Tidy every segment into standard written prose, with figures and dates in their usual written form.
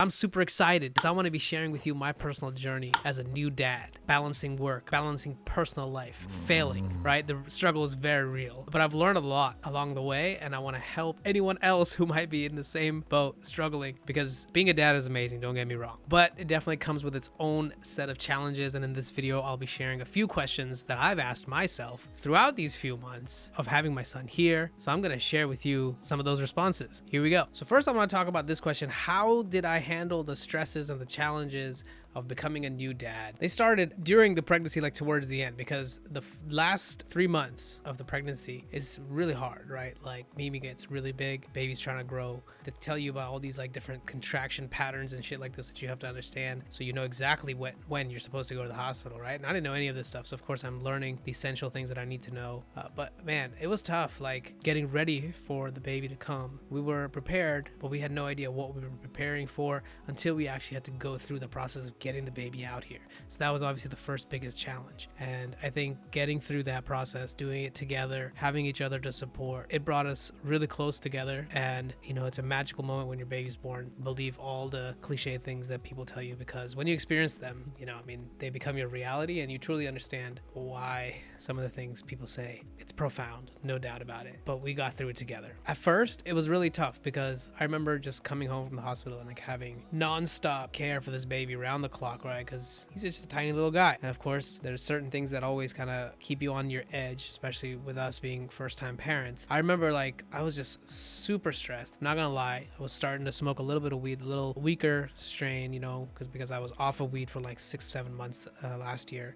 I'm super excited because I want to be sharing with you my personal journey as a new dad, balancing work, balancing personal life, failing, right? The struggle is very real, but I've learned a lot along the way, and I want to help anyone else who might be in the same boat struggling, because being a dad is amazing, don't get me wrong, but it definitely comes with its own set of challenges. And in this video, I'll be sharing a few questions that I've asked myself throughout these few months of having my son here. So I'm going to share with you some of those responses. Here we go. So first I want to talk about this question: how did I handle the stresses and the challenges of becoming a new dad? They started during the pregnancy, like towards the end, because the last 3 months of the pregnancy is really hard, right? Like Mimi gets really big, baby's trying to grow. They tell you about all these like different contraction patterns and shit like this that you have to understand, so you know exactly when you're supposed to go to the hospital, right? And I didn't know any of this stuff, so of course I'm learning the essential things that I need to know. But man, it was tough, like getting ready for the baby to come. We were prepared, but we had no idea what we were preparing for until we actually had to go through the process of getting the baby out here. So that was obviously the first biggest challenge. And I think getting through that process, doing it together, having each other to support, it brought us really close together. And you know, it's a magical moment when your baby's born. Believe all the cliche things that people tell you, because when you experience them, you know, I mean, they become your reality and you truly understand why some of the things people say. It's profound, no doubt about it. But we got through it together. At first, it was really tough because I remember just coming home from the hospital and like having non-stop care for this baby around the clock, right? Because he's just a tiny little guy. And of course, there's certain things that always kind of keep you on your edge, especially with us being first-time parents. I remember like I was just super stressed. I'm not gonna lie, I was starting to smoke a little bit of weed, a little weaker strain, you know, because I was off of weed for like 6-7 months last year.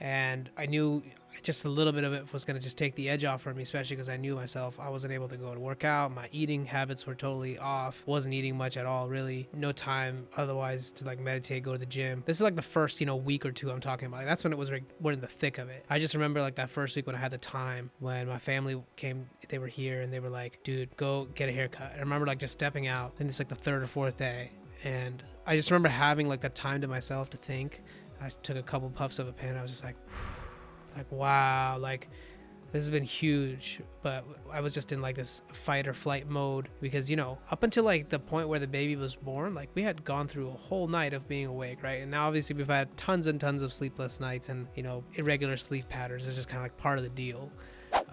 And I knew just a little bit of it was going to just take the edge off for me, especially because I knew myself. I wasn't able to go to work out. My eating habits were totally off. Wasn't eating much at all, really. No time otherwise to like meditate, go to the gym. This is like the first, you know, week or two I'm talking about. Like, that's when it was like, we're in the thick of it. I just remember like that first week when I had the time, when my family came, they were here and they were like, dude, go get a haircut. I remember like just stepping out, and it's like the third or fourth day. And I just remember having like that time to myself to think. I took a couple puffs of a pen. I was just like wow, like this has been huge. But I was just in like this fight or flight mode, because you know, up until like the point where the baby was born, like we had gone through a whole night of being awake, right? And now obviously we've had tons and tons of sleepless nights, and you know, irregular sleep patterns is just kind of like part of the deal.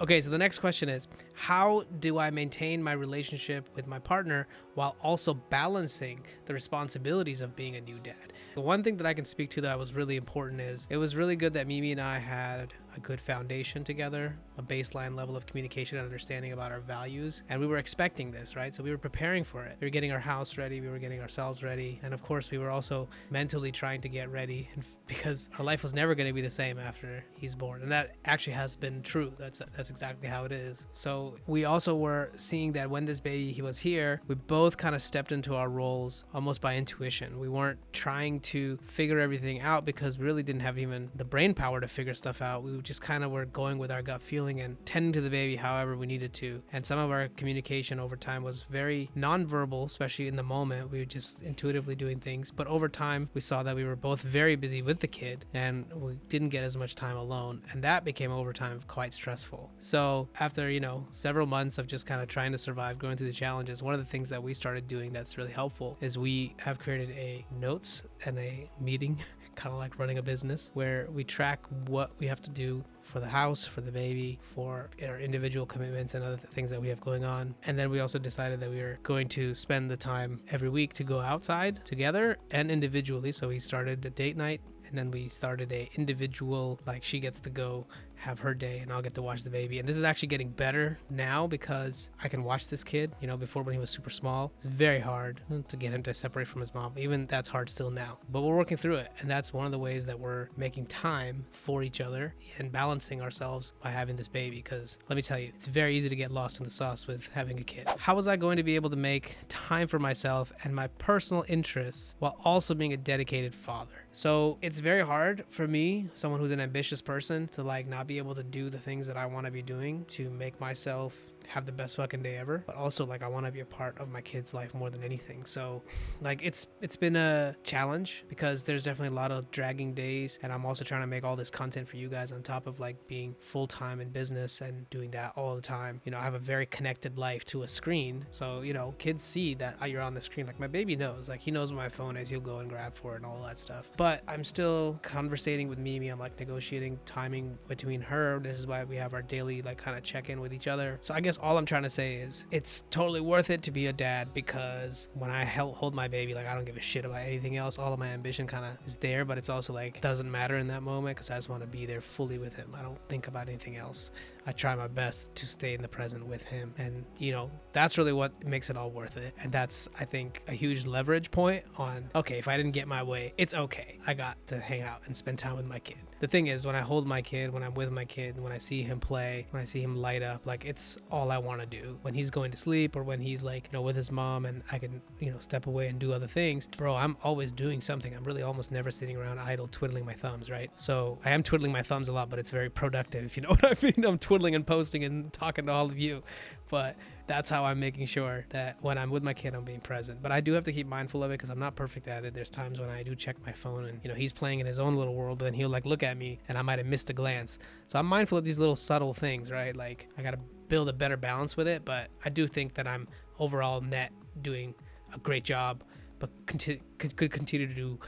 Okay, so the next question is, how do I maintain my relationship with my partner while also balancing the responsibilities of being a new dad? The one thing that I can speak to that was really important is it was really good that Mimi and I had a good foundation together, a baseline level of communication and understanding about our values. And we were expecting this, right? So we were preparing for it. We were getting our house ready. We were getting ourselves ready. And of course, we were also mentally trying to get ready, because our life was never going to be the same after he's born. And that actually has been true. That's exactly how it is. So we also were seeing that when this baby, he was here, we both kind of stepped into our roles almost by intuition. We weren't trying to figure everything out because we really didn't have even the brain power to figure stuff out. We just kind of were going with our gut feeling and tending to the baby however we needed to. And some of our communication over time was very nonverbal, especially in the moment. We were just intuitively doing things. But over time, we saw that we were both very busy with the kid and we didn't get as much time alone. And that became over time quite stressful. So after, you know, several months of just kind of trying to survive, going through the challenges, one of the things that we started doing that's really helpful is we have created a notes and a meeting kind of like running a business, where we track what we have to do for the house, for the baby, for our individual commitments and other things that we have going on. And then we also decided that we were going to spend the time every week to go outside together and individually. So we started a date night, and then we started a individual, like she gets to go have her day and I'll get to watch the baby. And this is actually getting better now because I can watch this kid. You know, before when he was super small, it's very hard to get him to separate from his mom. Even that's hard still now, but we're working through it. And that's one of the ways that we're making time for each other and balancing ourselves by having this baby. Because let me tell you, it's very easy to get lost in the sauce with having a kid. How was I going to be able to make time for myself and my personal interests while also being a dedicated father? So it's very hard for me, someone who's an ambitious person, to like not be able to do the things that I want to be doing to make myself have the best fucking day ever, but also like I want to be a part of my kid's life more than anything. So like it's been a challenge because there's definitely a lot of dragging days, and I'm also trying to make all this content for you guys on top of like being full-time in business and doing that all the time. You know, I have a very connected life to a screen, so you know, kids see that you're on the screen. Like my baby knows, like he knows what my phone is, he'll go and grab for it and all that stuff. But I'm still conversating with Mimi. I'm like negotiating timing between her. This is why we have our daily like kind of check-in with each other. So I guess all I'm trying to say is it's totally worth it to be a dad, because when I hold my baby, like I don't give a shit about anything else. All of my ambition kind of is there, but it's also like doesn't matter in that moment because I just want to be there fully with him. I don't think about anything else. I try my best to stay in the present with him, and you know, that's really what makes it all worth it. And that's, I think, a huge leverage point on, okay, if I didn't get my way, it's okay, I got to hang out and spend time with my kid. The thing is, when I hold my kid, when I'm with my kid, when I see him play, when I see him light up, like it's all I want to do. When he's going to sleep or when he's like, you know, with his mom and I can, you know, step away and do other things, bro, I'm always doing something. I'm really almost never sitting around idle twiddling my thumbs, right? So I am twiddling my thumbs a lot, but it's very productive, if you know what I mean. I'm twiddling and posting and talking to all of you, but that's how I'm making sure that when I'm with my kid, I'm being present. But I do have to keep mindful of it because I'm not perfect at it. There's times when I do check my phone and, you know, he's playing in his own little world, but then he'll like look at me and I might have missed a glance. So I'm mindful of these little subtle things, right? Like I got to build a better balance with it, but I do think that I'm overall net doing a great job, but could continue to do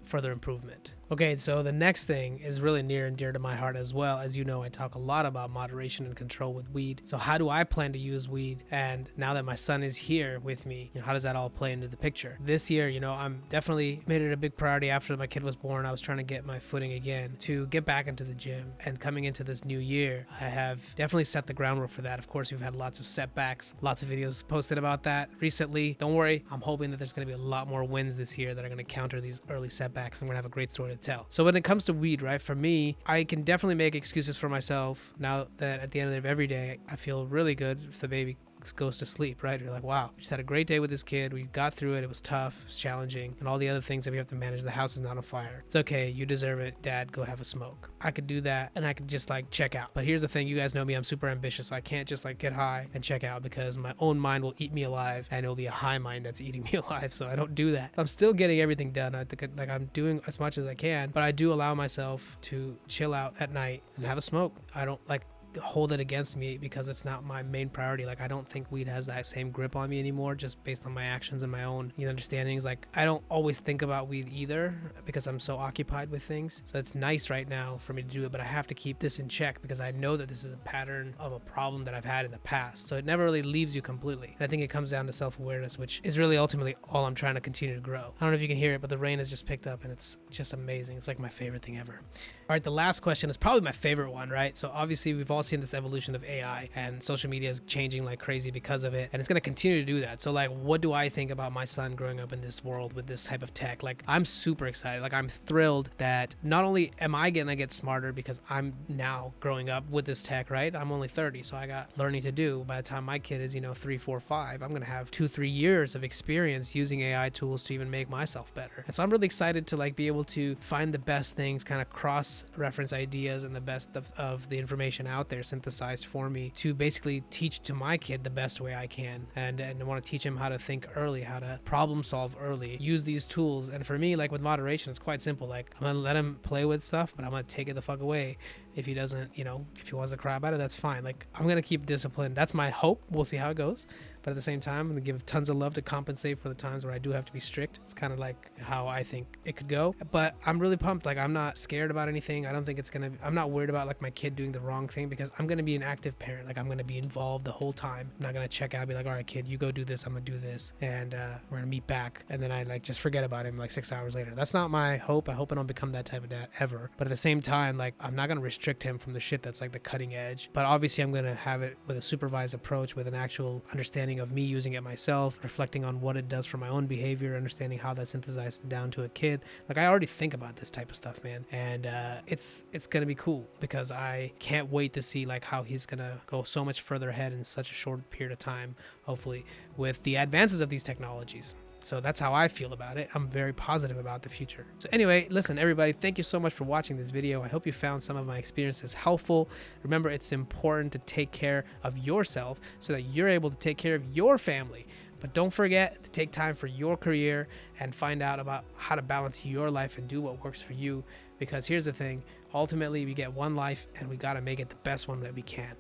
further improvement. Okay, so the next thing is really near and dear to my heart as well. As you know, I talk a lot about moderation and control with weed. So how do I plan to use weed? And now that my son is here with me, you know, how does that all play into the picture? This year, you know, I'm definitely made it a big priority after my kid was born. I was trying to get my footing again to get back into the gym. And coming into this new year, I have definitely set the groundwork for that. Of course, we've had lots of setbacks, lots of videos posted about that recently. Don't worry, I'm hoping that there's going to be a lot more wins this year that are going to counter these early setbacks. I'm going to have a great story to tell. So when it comes to weed, right, for me, I can definitely make excuses for myself now that at the end of every day, I feel really good if the baby goes to sleep, right? You're like, wow, we just had a great day with this kid. We got through it. It was tough. It was challenging. And all the other things that we have to manage. The house is not on fire. It's okay. You deserve it. Dad, go have a smoke. I could do that and I could just like check out. But here's the thing. You guys know me. I'm super ambitious. So I can't just like get high and check out because my own mind will eat me alive and it'll be a high mind that's eating me alive. So I don't do that. I'm still getting everything done. I think like I'm doing as much as I can, but I do allow myself to chill out at night and have a smoke. I don't like hold it against me because it's not my main priority. Like I don't think weed has that same grip on me anymore, just based on my actions and my own understandings. Like I don't always think about weed either because I'm so occupied with things. So it's nice right now for me to do it, but I have to keep this in check because I know that this is a pattern of a problem that I've had in the past. So it never really leaves you completely. And I think it comes down to self-awareness, which is really ultimately all I'm trying to continue to grow. I don't know if you can hear it, but the rain has just picked up and it's just amazing. It's like my favorite thing ever. All right, the last question is probably my favorite one, right? So obviously we've all seen this evolution of AI and social media is changing like crazy because of it. And it's going to continue to do that. So like, what do I think about my son growing up in this world with this type of tech? Like I'm super excited. Like I'm thrilled that not only am I going to get smarter because I'm now growing up with this tech, right? I'm only 30. So I got learning to do. By the time my kid is, 3, 4, 5, I'm going to have 2-3 years of experience using AI tools to even make myself better. And so I'm really excited to like be able to find the best things, kind of cross reference ideas and the best of the information out there synthesized for me to basically teach to my kid the best way I can. And I want to teach him how to think early, how to problem solve early, use these tools. And for me, like with moderation, it's quite simple. Like I'm gonna let him play with stuff, but I'm gonna take it the fuck away. If he doesn't, if he wants to cry about it, that's fine. Like I'm gonna keep discipline. That's my hope. We'll see how it goes. But at the same time, I'm gonna give tons of love to compensate for the times where I do have to be strict. It's kind of like how I think it could go. But I'm really pumped. Like I'm not scared about anything. I don't think I'm not worried about like my kid doing the wrong thing because I'm gonna be an active parent. Like I'm gonna be involved the whole time. I'm not gonna check out, be like, all right, kid, you go do this. I'm gonna do this, and we're gonna meet back. And then I like just forget about him like 6 hours later. That's not my hope. I hope I don't become that type of dad ever. But at the same time, like I'm not gonna restrict him from the shit that's like the cutting edge. But obviously, I'm gonna have it with a supervised approach, with an actual understanding of me using it myself, reflecting on what it does for my own behavior, understanding how that's synthesized down to a kid. Like I already think about this type of stuff, man, and it's gonna be cool because I can't wait to see like how he's gonna go so much further ahead in such a short period of time, hopefully, with the advances of these technologies. So that's how I feel about it. I'm very positive about the future. So anyway, listen, everybody, thank you so much for watching this video. I hope you found some of my experiences helpful. Remember, it's important to take care of yourself so that you're able to take care of your family. But don't forget to take time for your career and find out about how to balance your life and do what works for you. Because here's the thing, ultimately we get one life and we got to make it the best one that we can.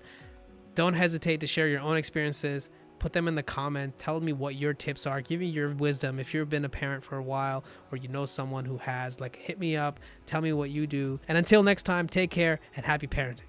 Don't hesitate to share your own experiences. Put them in the comments. Tell me what your tips are. Give me your wisdom. If you've been a parent for a while or you know someone who has, like, hit me up. Tell me what you do. And until next time, take care and happy parenting.